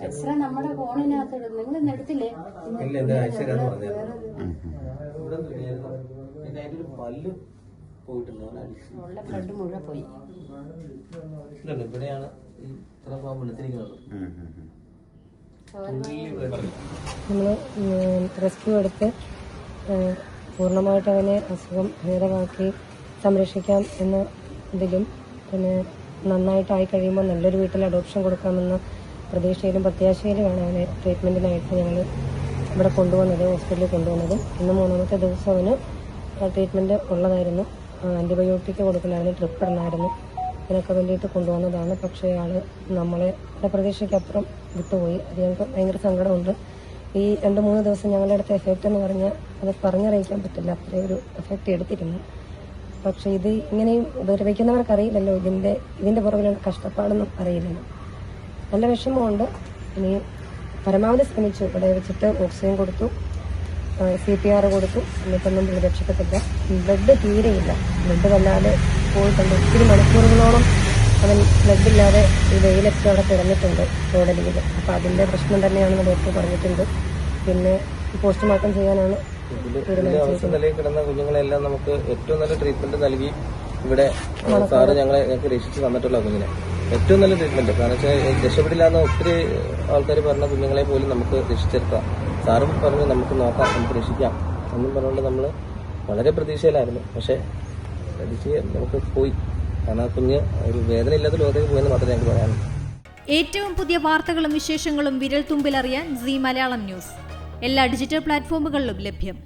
X-ray നമ്മുടെ ഫോണിനകത്ത് നിങ്ങൾ എടുത്തില്ലേ? ഉള്ള ബ്ലഡ് മുഴുവൻ പോയി. ഇവിടെയാണ് നമ്മൾ റെസ്ക്യൂ എടുത്ത് പൂർണ്ണമായിട്ട് അവനെ അസുഖം ഭേദമാക്കി സംരക്ഷിക്കാം എന്ന ഇതിലും പിന്നെ നന്നായിട്ടായി കഴിയുമ്പോൾ നല്ലൊരു വീട്ടിൽ അഡോപ്ഷൻ കൊടുക്കാമെന്ന പ്രതീക്ഷയിലും പ്രത്യാശയിലുമാണ് അവനെ ട്രീറ്റ്മെൻറ്റിനായിട്ട് ഞങ്ങൾ ഇവിടെ കൊണ്ടുവന്നത്, ഹോസ്പിറ്റലിൽ കൊണ്ടുവന്നത്. ഇന്ന് 3ാമത്തെ ദിവസം അവന് ട്രീറ്റ്മെൻറ്റ് ഉള്ളതായിരുന്നു. ആൻറ്റിബയോട്ടിക് കൊടുക്കലായിരുന്നു, ട്രിപ്പ് ഇടണമായിരുന്നു. ഇതിനൊക്കെ വേണ്ടിയിട്ട് കൊണ്ടുവന്നതാണ്. പക്ഷേ ആൾ നമ്മളെ പ്രതീക്ഷയ്ക്കപ്പുറം വിട്ടുപോയി. അത് ഞങ്ങൾക്ക് ഭയങ്കര സങ്കടമുണ്ട്. ഈ 2-3 ദിവസം ഞങ്ങളുടെ അടുത്ത എഫക്റ്റ് എന്ന് പറഞ്ഞാൽ അത് പറഞ്ഞറിയിക്കാൻ പറ്റില്ല, അത്രയും ഒരു എഫക്റ്റ് എടുത്തിരുന്നു. പക്ഷേ ഇത് ഇങ്ങനെയും ഉപദ്രവിക്കുന്നവർക്ക് അറിയില്ലല്ലോ, ഇതിൻ്റെ പുറകിലുള്ള കഷ്ടപ്പാടൊന്നും അറിയില്ലല്ലോ. നല്ല വിഷമമുണ്ട്. ഇനി പരമാവധി ശ്രമിച്ചു. ഇവിടെ വെച്ചിട്ട് ഓക്സിജൻ കൊടുത്തു, CPR കൊടുത്തു, എന്നിട്ടൊന്നും രക്ഷപ്പെട്ടില്ല. ബ്ലഡ് തീരെയില്ല. ബ്ലഡ് വല്ലാതെ പോയിട്ടുണ്ട്. ഒത്തിരി മണിക്കൂറുകളോളം അവൻ ബ്ലഡില്ലാതെ ഈ വെയിലൊക്കെ അവിടെ കിടന്നിട്ടുണ്ട് റോഡരികിൽ. അപ്പോൾ അതിൻ്റെ പ്രശ്നം തന്നെയാണെന്ന് ഡോക്ടർ പറഞ്ഞിട്ടുണ്ട്. പിന്നെ പോസ്റ്റ്മോർട്ടം ചെയ്യാനാണ് കിടന്ന കുഞ്ഞുങ്ങളെല്ലാം നമുക്ക് ഏറ്റവും നല്ല ട്രീറ്റ്മെന്റ് നൽകി ഇവിടെ സാറ് ഞങ്ങൾക്ക് രക്ഷിച്ച് തന്നിട്ടുള്ള കുഞ്ഞിനെ ഏറ്റവും നല്ല ട്രീറ്റ്മെന്റ്. കാരണം വെച്ചാൽ രക്ഷപ്പെടില്ലാന്ന് ഒത്തിരി ആൾക്കാർ പറഞ്ഞ കുഞ്ഞുങ്ങളെ പോലും നമുക്ക് രക്ഷിച്ചെടുക്കാം. സാറും പറഞ്ഞു നമുക്ക് നോക്കാം, നമുക്ക് രക്ഷിക്കാം എന്നും പറഞ്ഞുകൊണ്ട് നമ്മൾ വളരെ പ്രതീക്ഷയിലായിരുന്നു. പക്ഷെ പ്രതീക്ഷ നമുക്ക് പോയി. കാരണം ആ കുഞ്ഞ് ഒരു വേദന ഇല്ലാത്ത ലോകത്തേക്ക് പോയെന്ന് മാത്രമേ ഞങ്ങൾക്ക് പറയാനുള്ളൂ. ഏറ്റവും പുതിയ വാർത്തകളും വിശേഷങ്ങളും വിരൽ തുമ്പിലറിയാൻ സീ മലയാളം ന്യൂസ് എല്ലാ ഡിജിറ്റൽ പ്ലാറ്റ്ഫോമുകളിലും ലഭ്യം.